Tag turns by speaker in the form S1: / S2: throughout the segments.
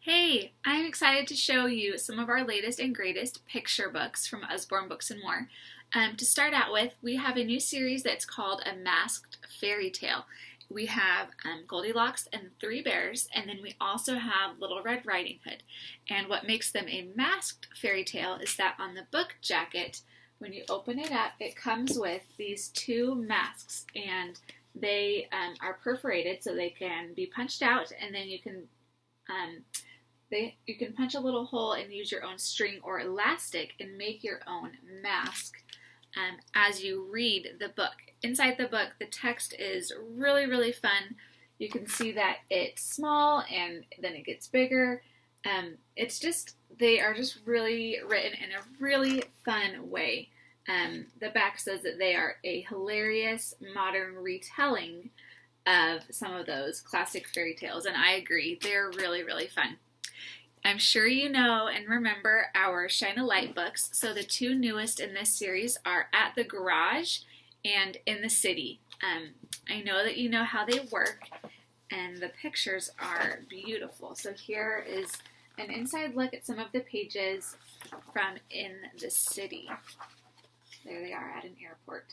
S1: Hey, I'm excited to show you some of our latest and greatest picture books from Usborne Books and More. To start out with, we have a new series that's called A Masked Fairy Tale. We have Goldilocks and Three Bears, and then we also have Little Red Riding Hood. And what makes them a masked fairy tale is that on the book jacket, when you open it up, it comes with these two masks, and they are perforated so they can be punched out, and then you can punch a little hole and use your own string or elastic and make your own mask as you read the book. Inside the book, the text is really, really fun. You can see that it's small and then it gets bigger. They are just really written in a really fun way. The back says that they are a hilarious modern retelling of some of those classic fairy tales, and I agree, they're really, really fun. I'm sure you know and remember our Shine a Light books, so the two newest in this series are At the Garage and In the City. I know that you know how they work, and the pictures are beautiful. So here is an inside look at some of the pages from In the City. There they are at an airport.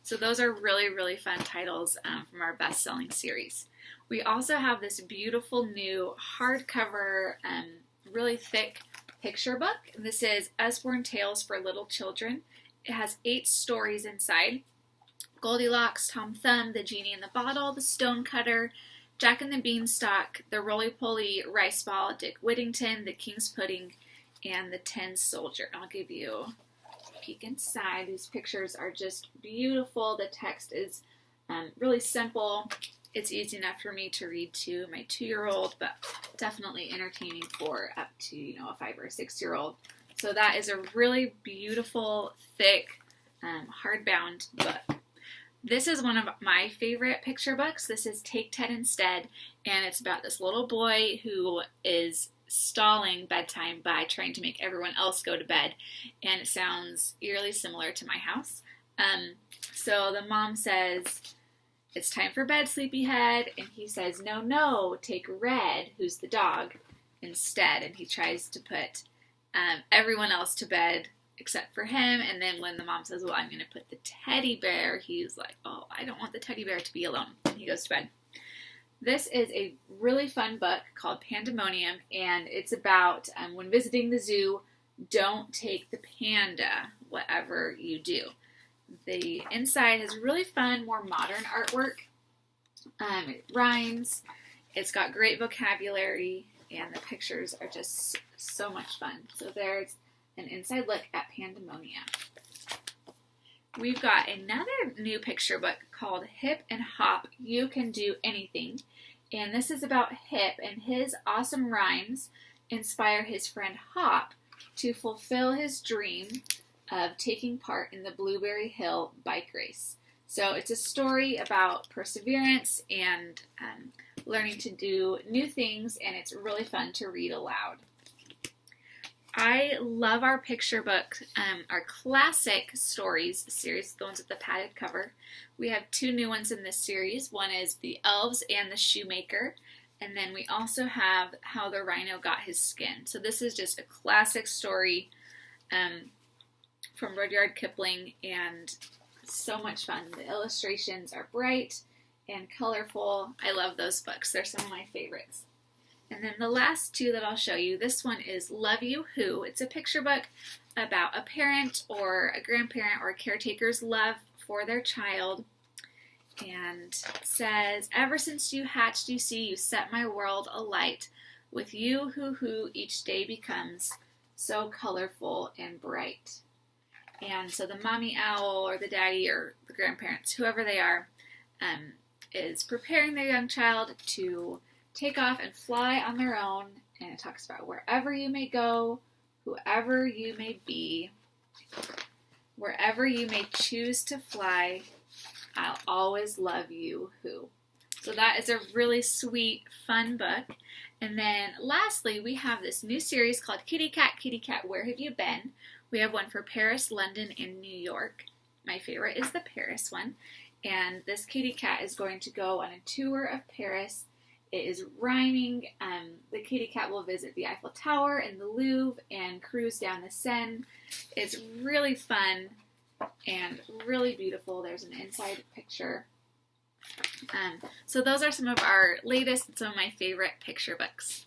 S1: So those are really, really fun titles from our best-selling series. We also have this beautiful new hardcover, really thick picture book. This is Usborne Tales for Little Children. It has 8 stories inside. Goldilocks, Tom Thumb, the Genie in the Bottle, the Stonecutter, Jack and the Beanstalk, the Roly-Poly Rice Ball, Dick Whittington, the King's Pudding, and the Tin Soldier. I'll give you peek inside. These pictures are just beautiful. The text is really simple. It's easy enough for me to read to my 2-year-old, but definitely entertaining for up to a 5 or 6-year-old. So that is a really beautiful, thick, hardbound book. This is one of my favorite picture books. This is Take 10 Instead, and it's about this little boy who is stalling bedtime by trying to make everyone else go to bed, and it sounds eerily similar to my house. So the mom says, "It's time for bed, sleepyhead," and he says, "No, no, take Red, who's the dog, instead," and he tries to put everyone else to bed except for him, and then when the mom says, "Well, I'm going to put the teddy bear," he's like, "Oh, I don't want the teddy bear to be alone," and he goes to bed. This is a really fun book called Pandemonium, and it's about when visiting the zoo, don't take the panda, whatever you do. The inside has really fun, more modern artwork. It rhymes, it's got great vocabulary, and the pictures are just so much fun. So there's an inside look at Pandemonium. We've got another new picture book called Hip and Hop, You Can Do Anything. And this is about Hip, and his awesome rhymes inspire his friend Hop to fulfill his dream of taking part in the Blueberry Hill bike race. So it's a story about perseverance and learning to do new things, and it's really fun to read aloud. I love our picture book, our classic stories series, the ones with the padded cover. We have 2 new ones in this series. One is The Elves and the Shoemaker, and then we also have How the Rhino Got His Skin. So this is just a classic story from Rudyard Kipling, and so much fun. The illustrations are bright and colorful. I love those books. They're some of my favorites. And then the last 2 that I'll show you, this one is Love You Who. It's a picture book about a parent or a grandparent or a caretaker's love for their child. And it says, "Ever since you hatched, you see, you set my world alight. With you, who each day becomes so colorful and bright." And so the mommy owl or the daddy or the grandparents, whoever they are, is preparing their young child to take off and fly on their own, and it talks about wherever you may go, whoever you may be, wherever you may choose to fly, I'll always love you who. So that is a really sweet, fun book. And then lastly, we have this new series called Kitty Cat, Where Have You Been? We have one for Paris, London, and New York. My favorite is the Paris one. And this kitty cat is going to go on a tour of Paris It is rhyming. The kitty cat will visit the Eiffel Tower and the Louvre and cruise down the Seine. It's really fun and really beautiful. There's an inside picture. So those are some of our latest and some of my favorite picture books.